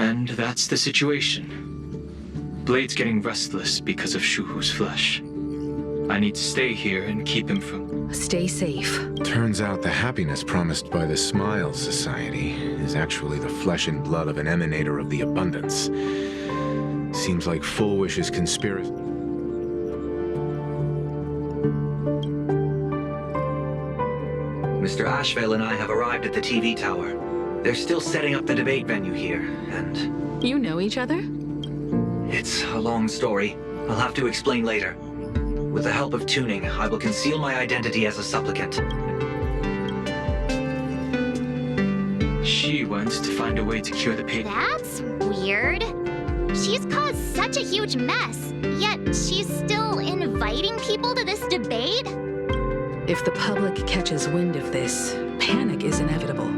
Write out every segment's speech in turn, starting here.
And that's the situation. Blade's getting restless because of Shuhu's flesh. I need to stay here and keep him from... Stay safe. Turns out the happiness promised by the Smile Society is actually the flesh and blood of an emanator of the abundance. Seems like Full Wish's conspiracy... Mr. Ashvale and I have arrived at the TV tower. They're still setting up the debate venue here, and... You know each other? It's a long story. I'll have to explain later. With the help of tuning, I will conceal my identity as a supplicant. She wants to find a way to cure the pain. That's weird. She's caused such a huge mess, yet she's still inviting people to this debate? If the public catches wind of this, panic is inevitable.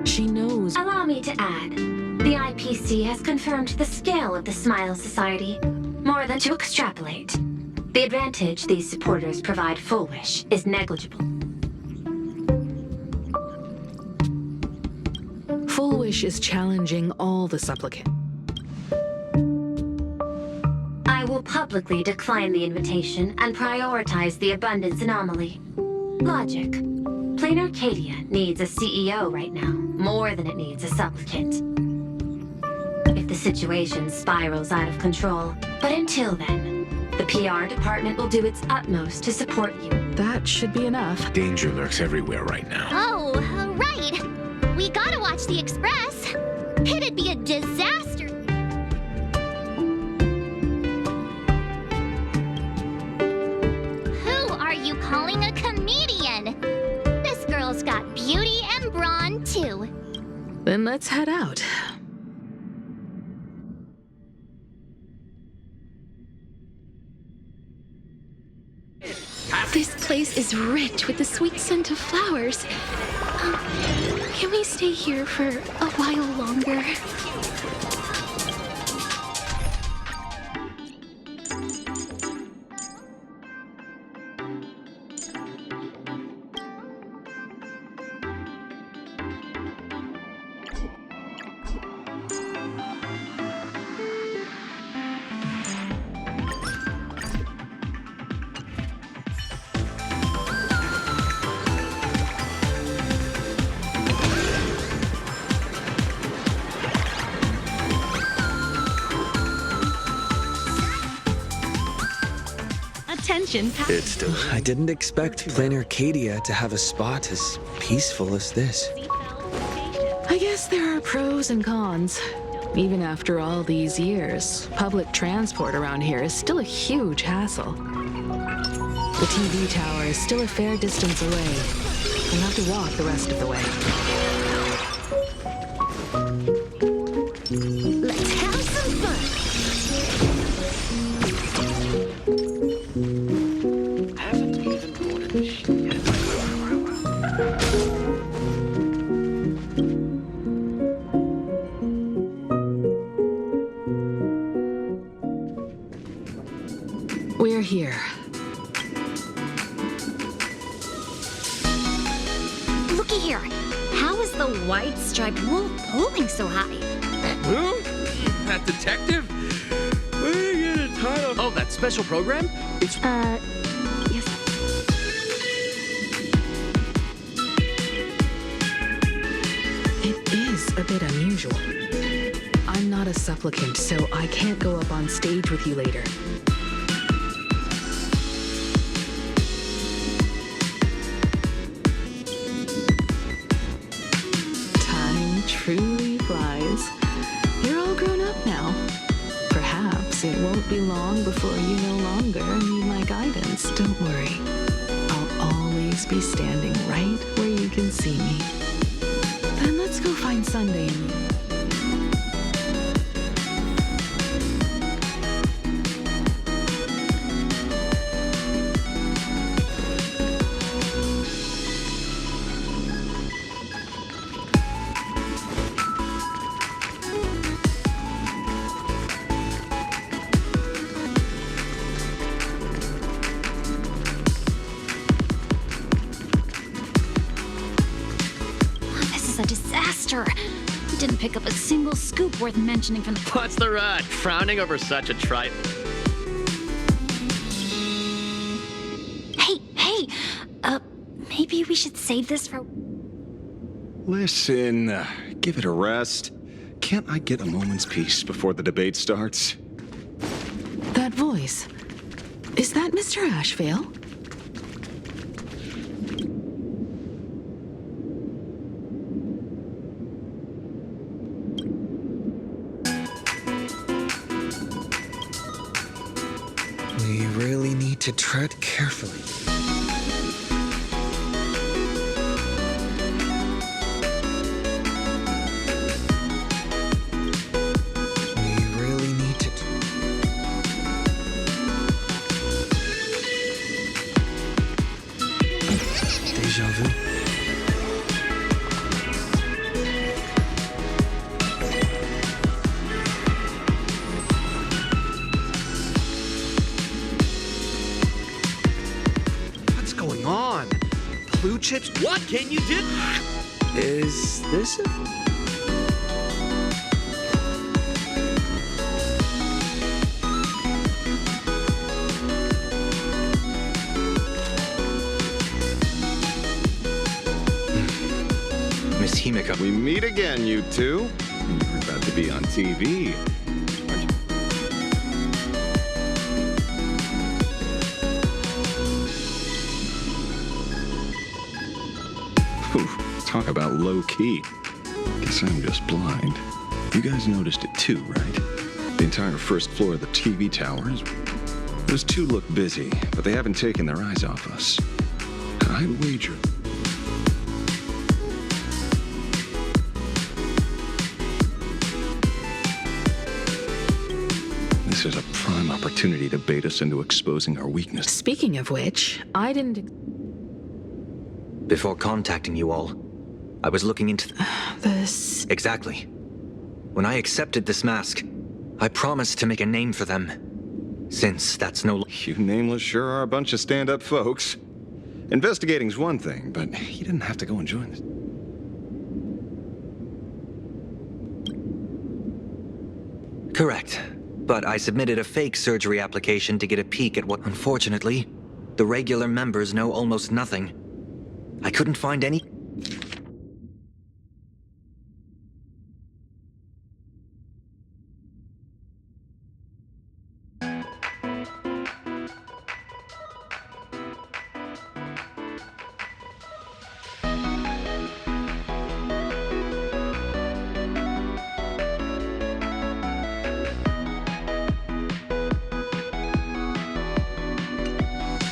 She knows... Allow me to add, the IPC has confirmed the scale of the Smile Society, more than to extrapolate. The advantage these supporters provide Full Wish is negligible. Full Wish is challenging all the supplicants. I will publicly decline the invitation and prioritize the abundance anomaly. Logic. Plain Arcadia needs a CEO right now, more than it needs a supplicant. If the situation spirals out of control, but until then, the PR department will do its utmost to support you. That should be enough. Danger lurks everywhere right now. Oh, right. We gotta watch the Express. It'd be a disaster. Who are you calling a comedian? This girl's got beauty and brawn, too. Then let's head out. This place is rich with the sweet scent of flowers. Can we stay here for a while longer? I didn't expect Plain Arcadia to have a spot as peaceful as this. I guess there are pros and cons. Even after all these years, public transport around here is still a huge hassle. The TV tower is still a fair distance away. We'll have to walk the rest of the way. Let's have some fun. We're here. Looky here. How is the white-striped wolf pulling so high? Who? That detective? Where did you get a title? Oh, that special program? It's... Yes. It is a bit unusual. I'm not a supplicant, so I can't go up on stage with you later. Time truly flies. You're all grown up now. Perhaps it won't be long before you no longer need my guidance. Don't worry. I'll always be standing right where you can see me. Then let's go find Sunday and you. This is a disaster. didn't pick up a single scoop worth mentioning from the... What's the rush? Frowning over such a trifle. Hey! Maybe we should save this for... Listen, give it a rest. Can't I get a moment's peace before the debate starts? That voice. Is that Mr. Ashvale? We really need to tread carefully. We really need to... Déjà vu? What's going on? Blue chips? What? Can you dip? Is this a... Miss Himika. We meet again, you two. You're about to be on TV. Whew, talk about low-key. Guess I'm just blind. You guys noticed it too, right? The entire first floor of the TV towers. Those two look busy, but they haven't taken their eyes off us. I'd wager... This is a prime opportunity to bait us into exposing our weakness. Speaking of which, I didn't... Before contacting you all, I was looking into... This... Exactly. When I accepted this mask, I promised to make a name for them. Since that's no... You nameless sure are a bunch of stand-up folks. Investigating's one thing, but you didn't have to go and join this. Correct. But I submitted a fake surgery application to get a peek at what... Unfortunately, the regular members know almost nothing. I couldn't find any...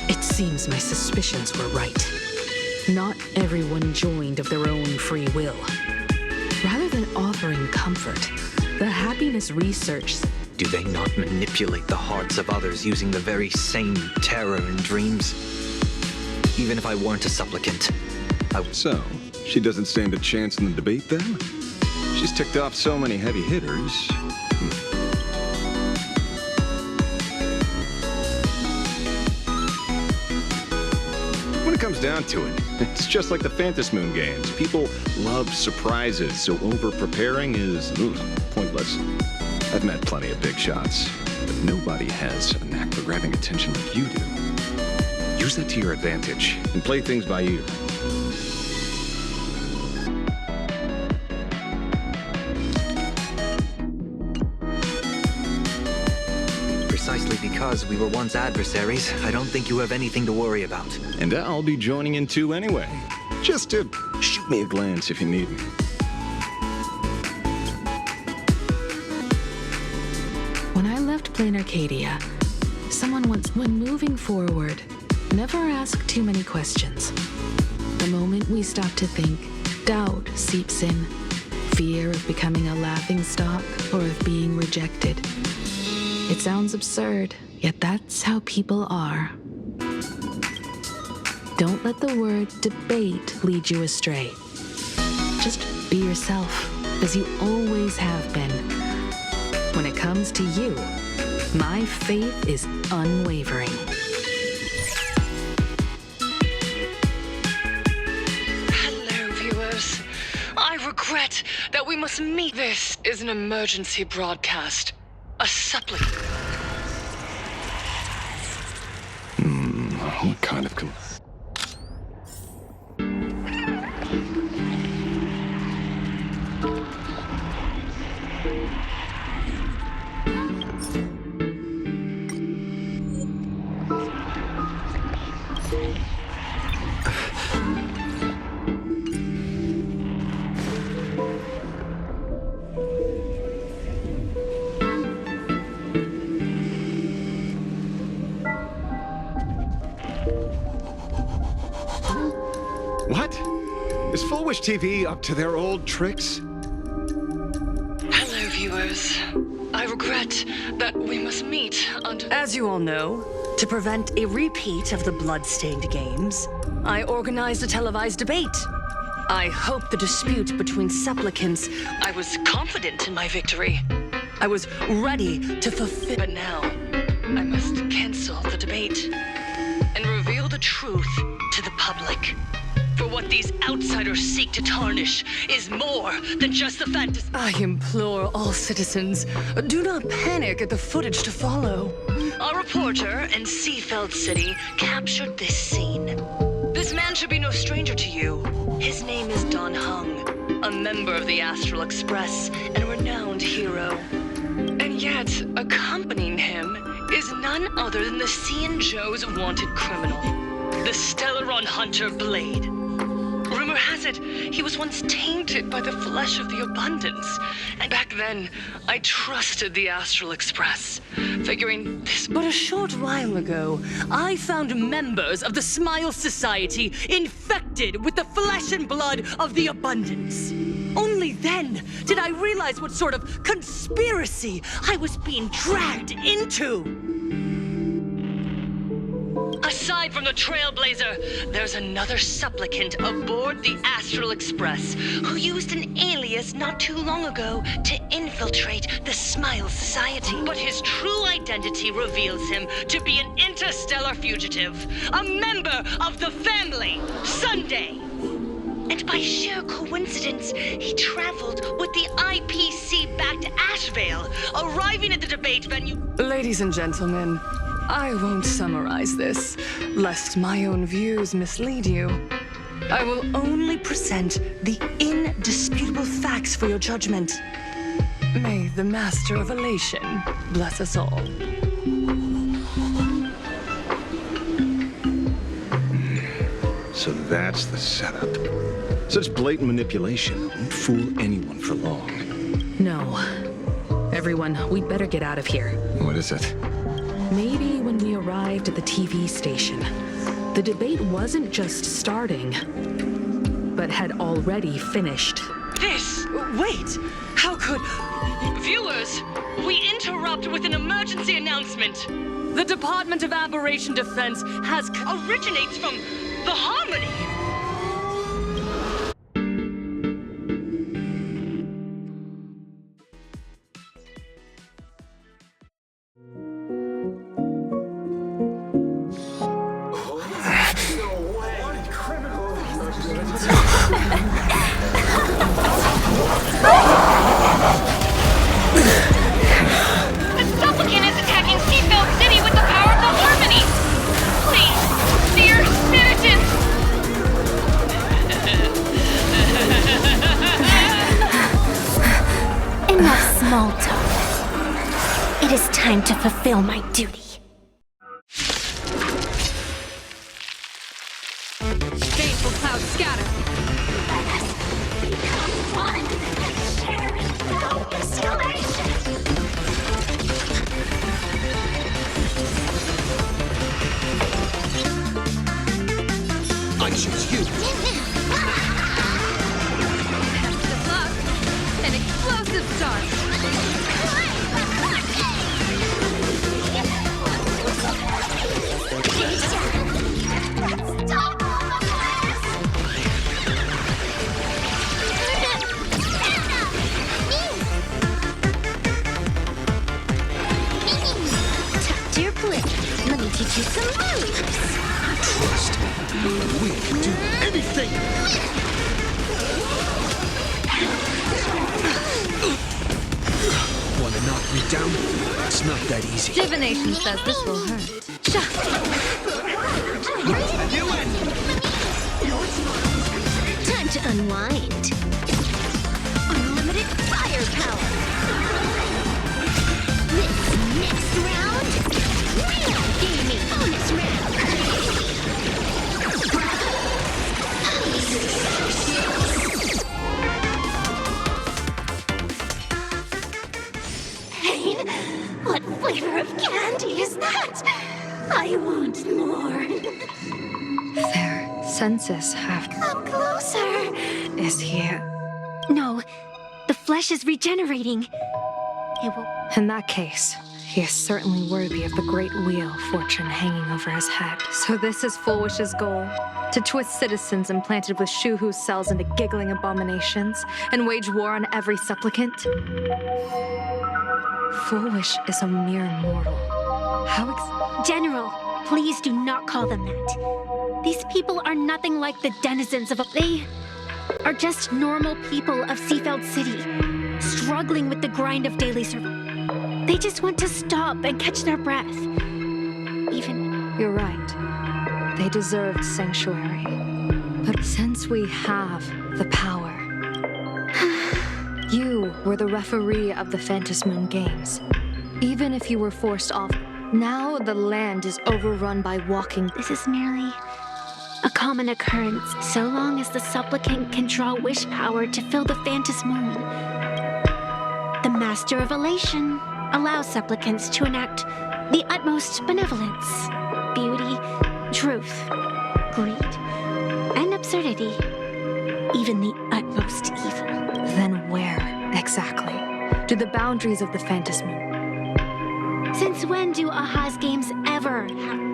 It seems my suspicions were right. Not everyone joined of their own free will. Rather than offering comfort, the happiness research... Do they not manipulate the hearts of others using the very same terror and dreams? Even if I weren't a supplicant, I... So, she doesn't stand a chance in the debate then? She's ticked off so many heavy hitters. When it comes down to it, it's just like the Phantom Moon games. People love surprises, so over-preparing is pointless. I've met plenty of big shots, but nobody has a knack for grabbing attention like you do. Use that to your advantage and play things by ear. Precisely because we were once adversaries, I don't think you have anything to worry about. And I'll be joining in too anyway. Just to shoot me a glance if you need me. When I left Plain Arcadia, someone once, when moving forward, never ask too many questions. The moment we stop to think, doubt seeps in. Fear of becoming a laughingstock or of being rejected. It sounds absurd, yet that's how people are. Don't let the word debate lead you astray. Just be yourself, as you always have been. When it comes to you, my faith is unwavering. Hello, viewers. I regret that we must meet. This is an emergency broadcast. A supplicant. What kind of... What? Is Full Wish TV up to their old tricks? Hello, viewers. I regret that we must meet under... As you all know, to prevent a repeat of the blood-stained games, I organized a televised debate. I hope the dispute between supplicants... I was confident in my victory. I was ready to fulfill... But now, I must cancel the debate and reveal the truth to the public. For what these outsiders seek to tarnish is more than just the fantasy. I implore all citizens, do not panic at the footage to follow. Our reporter in Seafeld City captured this scene. This man should be no stranger to you. His name is Don Hung, a member of the Astral Express and a renowned hero. And yet, accompanying him is none other than the C&. Joe's wanted criminal, the Stellaron Hunter Blade. Rumor has it, he was once tainted by the flesh of the abundance. And back then, I trusted the Astral Express, figuring this... But a short while ago, I found members of the Smile Society infected with the flesh and blood of the abundance. Only then did I realize what sort of conspiracy I was being dragged into. Aside from the Trailblazer, there's another supplicant aboard the Astral Express who used an alias not too long ago to infiltrate the Smile Society. But his true identity reveals him to be an interstellar fugitive, a member of the family, Sunday. And by sheer coincidence, he traveled with the IPC back to Ashvale, arriving at the debate venue. Ladies and gentlemen, I won't summarize this, lest my own views mislead you. I will only present the indisputable facts for your judgment. May the Master of Elation bless us all. So that's the setup. Such blatant manipulation won't fool anyone for long. No. Everyone, we'd better get out of here. What is it? Maybe when we arrived at the TV station, the debate wasn't just starting, but had already finished. Wait! How could... Viewers, we interrupt with an emergency announcement. The Department of Aberration Defense originates from the Harmony. Small talk. It is time to fulfill my duty. Baneful clouds scatter. Let us become one and share no installation. I choose you. Good luck. An explosive start. Let me teach you some moves. Trust. We can do anything. down? It's not that easy. Divination says this will hurt. Time to unwind. Unlimited firepower. This next round, real gaming bonus round. Pain? What flavor of candy is that? I want more. Their senses have... Come closer. Is he... No, the flesh is regenerating. It will... In that case, he is certainly worthy of the great wheel of fortune hanging over his head. So this is Foolwish's goal? To twist citizens implanted with Shuhu's cells into giggling abominations and wage war on every supplicant? Foolwish is a mere mortal. How General, please do not call them that. These people are nothing like the denizens of a... They are just normal people of Seafeld City, struggling with the grind of daily survival. They just want to stop and catch their breath. You're right. They deserved sanctuary. But since we have the power... You were the referee of the Phantom Moon Games. Even if you were forced off, now the land is overrun by walking... This is merely a common occurrence, so long as the supplicant can draw wish power to fill the Phantom Moon. The Master of Elation allows supplicants to enact the utmost benevolence, beauty, truth, greed, and absurdity, even the utmost evil. Then where, exactly, do the boundaries of the Phantom Moon? Since when do Aha's games ever have...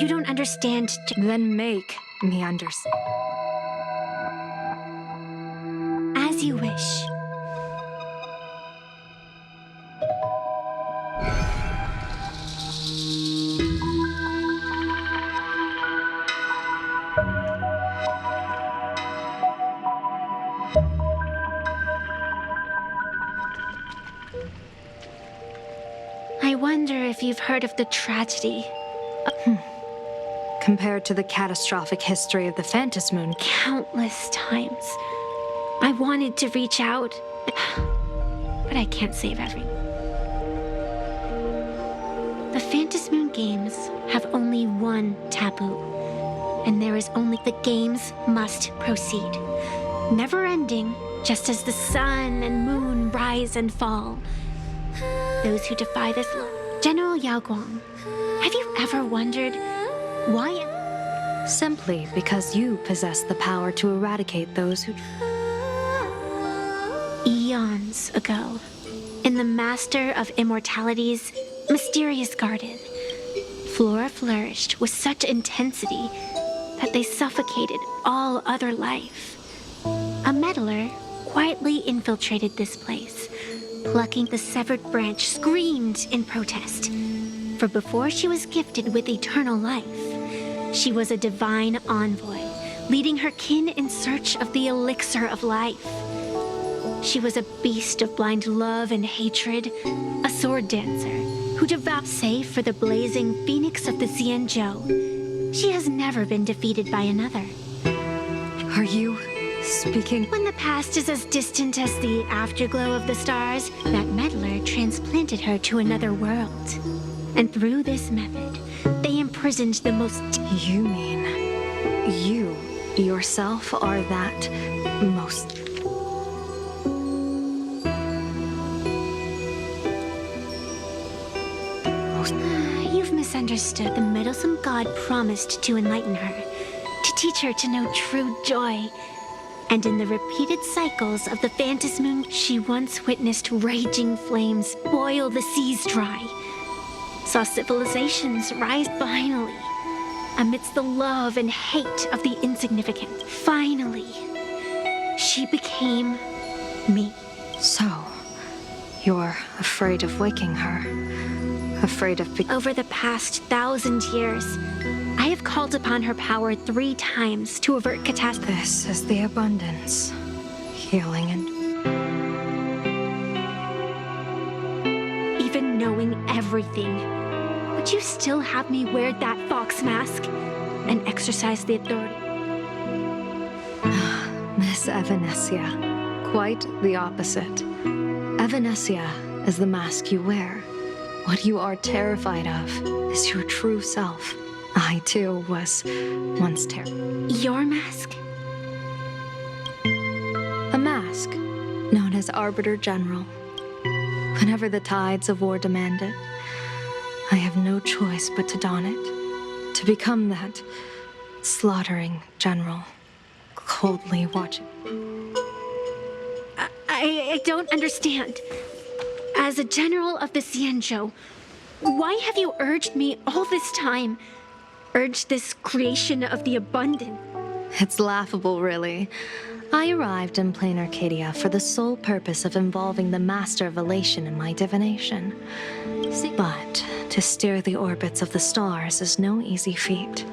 You don't understand... Then make me understand. As you wish. I wonder if you've heard of the tragedy. Compared to the catastrophic history of the Phantom Moon, Countless times. I wanted to reach out, but I can't save everyone. The Phantom Moon Games have only one taboo, and there is only the games must proceed. Never ending, just as the sun and moon rise and fall. Those who defy this law. General Yao Guang, have you ever wondered why? Simply because you possess the power to eradicate those who... Eons ago, in the Master of Immortality's mysterious garden, flora flourished with such intensity that they suffocated all other life. A meddler quietly infiltrated this place. Plucking the severed branch, screamed in protest. For before she was gifted with eternal life, she was a divine envoy, leading her kin in search of the elixir of life. She was a beast of blind love and hatred, a sword dancer who devoured save for the blazing phoenix of the Xianzhou. She has never been defeated by another. Are you speaking? When the past is as distant as the afterglow of the stars, that meddler transplanted her to another world. And through this method, they imprisoned the most... You mean you yourself are that most... You've misunderstood. The meddlesome god promised to enlighten her, to teach her to know true joy. And in the repeated cycles of the Phantom Moon, she once witnessed raging flames boil the seas dry. Saw civilizations rise finally, amidst the love and hate of the insignificant. Finally, she became me. So, you're afraid of waking her? Afraid of... Over the past 1,000 years, I have called upon her power 3 times to avert catastrophe. This is the abundance, healing, and... everything, would you still have me wear that fox mask and exercise the authority? Miss Evanescia, quite the opposite. Evanescia is the mask you wear. What you are terrified of is your true self. I, too, was once terrified. Your mask? A mask known as Arbiter General. Whenever the tides of war demand it, I have no choice but to don it, to become that slaughtering general, coldly watching. I don't understand. As a general of the Xianzhou, why have you urged me all this time? Urged this creation of the abundant? It's laughable, really. I arrived in plain Arcadia for the sole purpose of involving the Master of Elation in my divination. But to steer the orbits of the stars is no easy feat.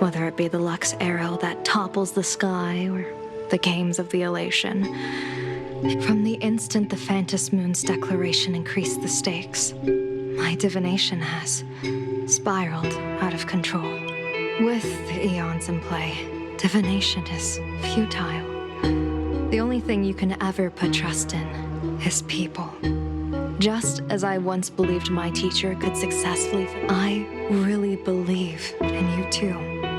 Whether it be the Lux arrow that topples the sky or the games of the Elation. From the instant the Phantom Moon's declaration increased the stakes, my divination has spiraled out of control. With the eons in play, divination is futile. The only thing you can ever put trust in is people. Just as I once believed my teacher could successfully, I really believe in you too,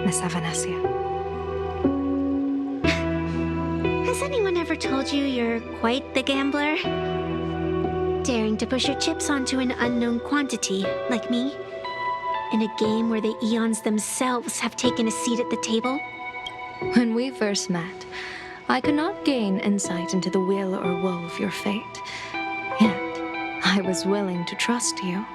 Miss Evanescia. Has anyone ever told you you're quite the gambler? Daring to push your chips onto an unknown quantity, like me? In a game where the eons themselves have taken a seat at the table? When we first met, I could not gain insight into the will or woe of your fate. Yet, I was willing to trust you.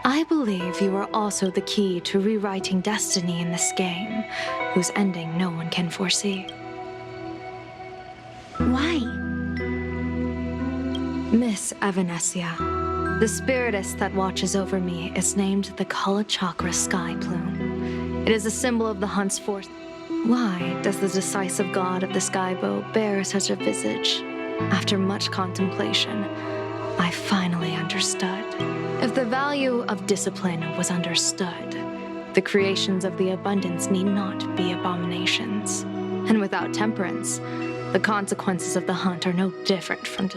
I believe you are also the key to rewriting destiny in this game, whose ending no one can foresee. Why? Miss Evanescia, the spiritess that watches over me is named the Kala Chakra Sky Plume. It is a symbol of the hunt's force. Why does the decisive god of the skybow bear such a visage? After much contemplation, I finally understood. If the value of discipline was understood, the creations of the abundance need not be abominations. And without temperance, the consequences of the hunt are no different from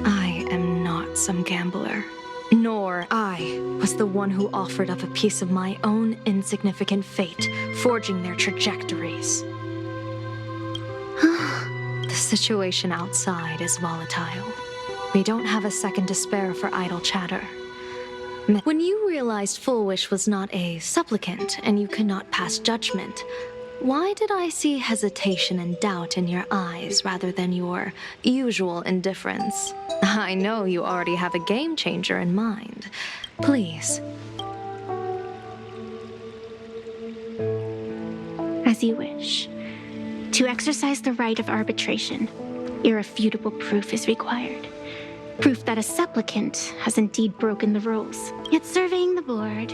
I am not some gambler. Nor I was the one who offered up a piece of my own insignificant fate, forging their trajectories. The situation outside is volatile. We don't have a second to spare for idle chatter. When you realized Full Wish was not a supplicant and you could not pass judgment, why did I see hesitation and doubt in your eyes rather than your usual indifference? I know you already have a game changer in mind. Please. As you wish. To exercise the right of arbitration, irrefutable proof is required. Proof that a supplicant has indeed broken the rules. Yet surveying the board,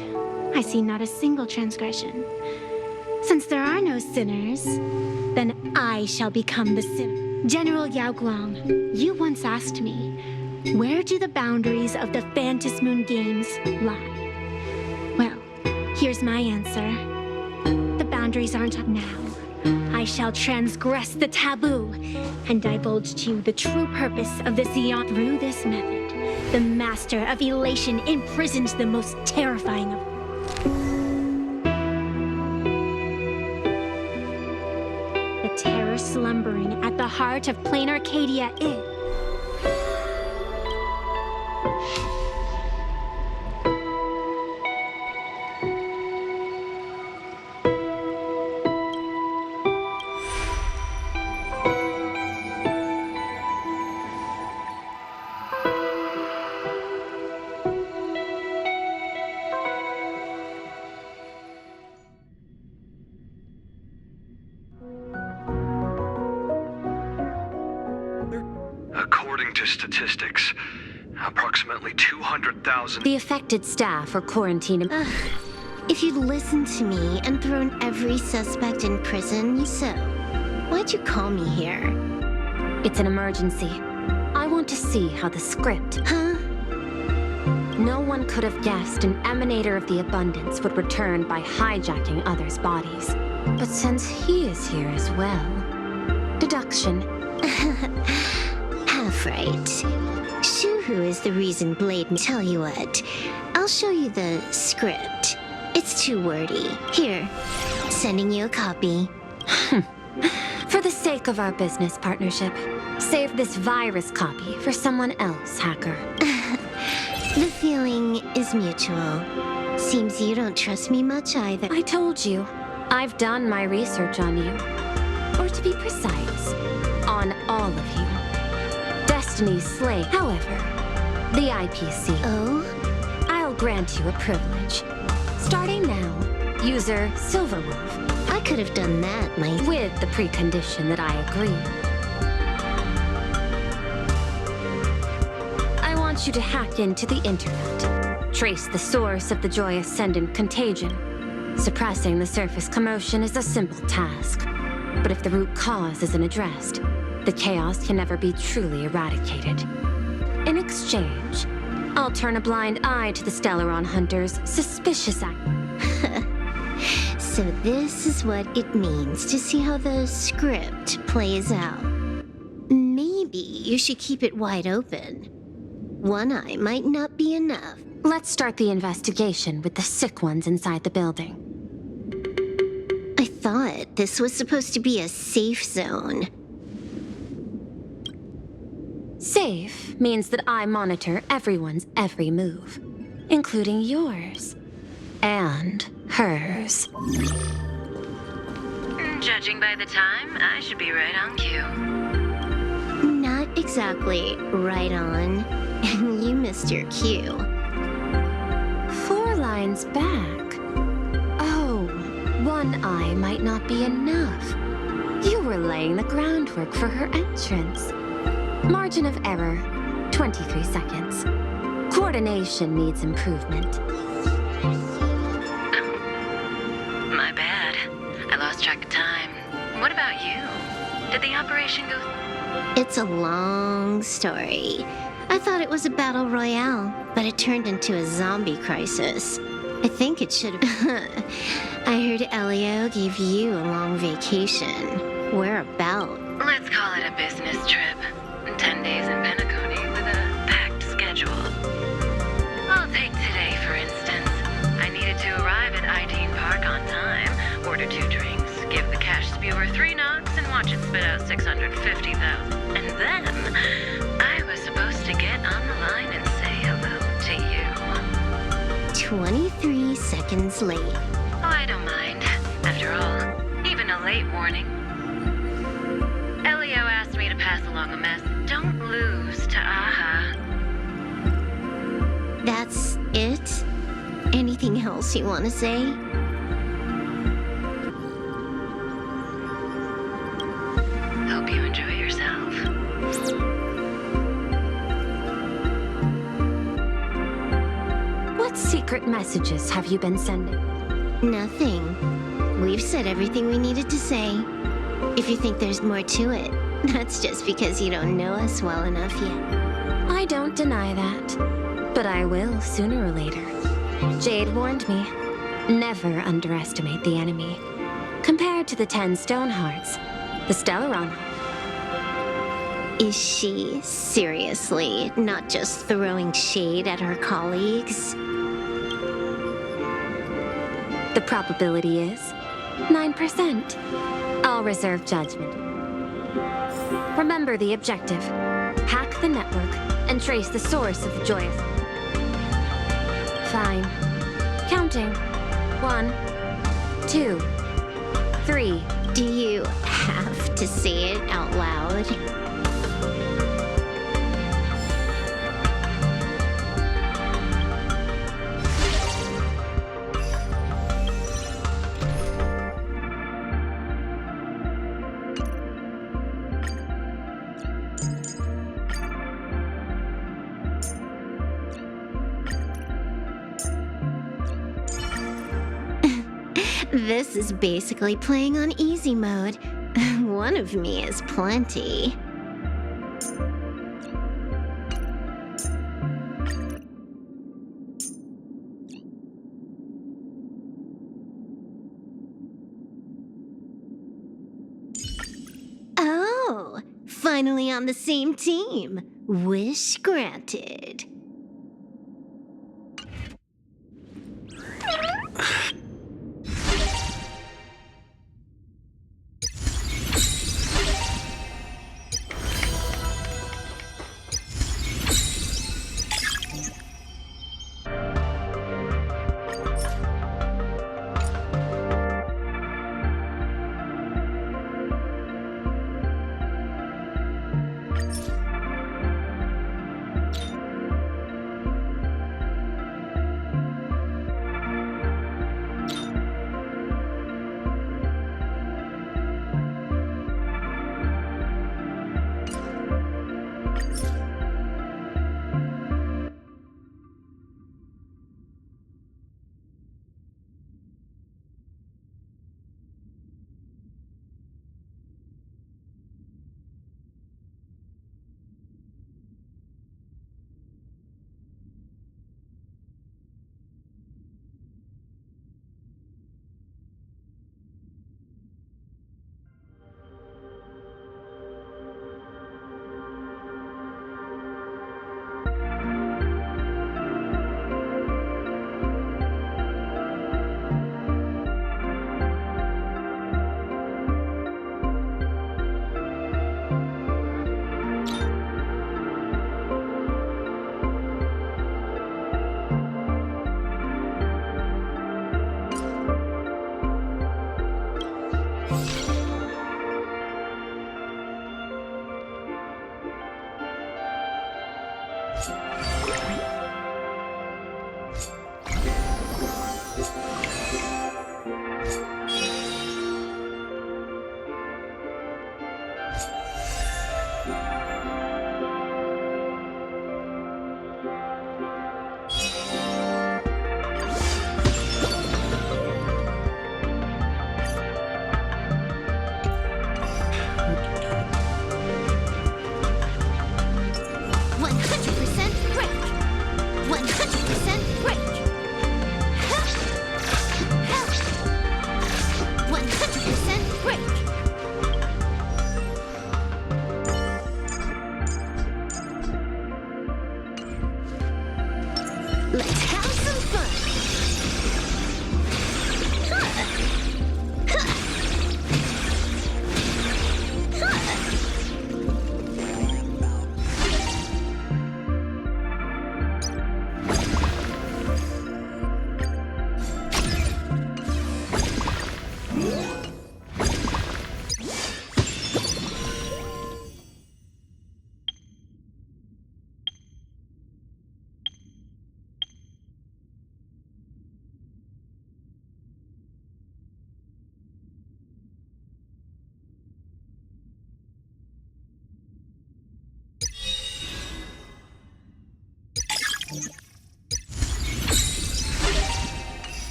I see not a single transgression. Since there are no sinners, then I shall become the sinner. General Yao Guang, you once asked me, where do the boundaries of the Phantom Moon Games lie? Well, here's my answer. The boundaries aren't now. I shall transgress the taboo and divulge to you the true purpose of this eon. Through this method, the Master of Elation imprisons the most terrifying of the terror slumbering at the heart of plain Arcadia is According to statistics, approximately 200,000... The affected staff are quarantined. If you'd listened to me and thrown every suspect in prison, so why'd you call me here? It's an emergency. I want to see how the script... Huh? No one could have guessed an emanator of the abundance would return by hijacking others' bodies. But since he is here as well... Deduction. Half right. Shuhu is the reason Blade... Tell you what, I'll show you the script. It's too wordy. Here, sending you a copy. For the sake of our business partnership, save this virus copy for someone else, hacker. The feeling is mutual. Seems you don't trust me much either. I told you, I've done my research on you. Or to be precise, on all of you. Destiny's slave. However, the IPC. Oh? I'll grant you a privilege. Starting now, user Silverwolf. I could have done that, with the precondition that I agree. I want you to hack into the internet, trace the source of the Joy Ascendant contagion. Suppressing the surface commotion is a simple task, but if the root cause isn't addressed, the chaos can never be truly eradicated. In exchange, I'll turn a blind eye to the Stellaron Hunters' suspicious act. So this is what it means to see how the script plays out. Maybe you should keep it wide open. One eye might not be enough. Let's start the investigation with the sick ones inside the building. I thought this was supposed to be a safe zone. Safe means that I monitor everyone's every move, including yours. And hers. Judging by the time, I should be right on cue. Not exactly right on. You missed your cue. 4 lines back. Oh, one eye might not be enough. You were laying the groundwork for her entrance. Margin of error, 23 seconds. Coordination needs improvement. My bad. I lost track of time. What about you? Did the operation go... It's a long story. I thought it was a battle royale, but it turned into a zombie crisis. I think it should have... I heard Elio gave you a long vacation. Whereabout? Let's call it a business trip. 10 days in Penacony with a packed schedule. I'll take today, for instance. I needed to arrive at Ideen Park on time, order 2 drinks, give the cash spewer 3 knocks, and watch it spit out 650,000. And then, I was supposed to get on the line and say hello to you. 23 seconds late. Oh, I don't mind. After all, even a late warning. Elio asked me to pass along a message. Don't lose to Aha. That's it? Anything else you want to say? Hope you enjoy yourself. What secret messages have you been sending? Nothing. We've said everything we needed to say. If you think there's more to it, that's just because you don't know us well enough yet. I don't deny that, but I will sooner or later. Jade warned me, never underestimate the enemy. Compared to the 10 stone hearts, the Stellaron. Is she seriously not just throwing shade at her colleagues? The probability is 9%. I'll reserve judgment. Remember the objective. Hack the network and trace the source of the joyous. Fine. Counting. 1, 2, 3. Do you have to say it out loud? This is basically playing on easy mode. One of me is plenty. finally on the same team. Wish granted.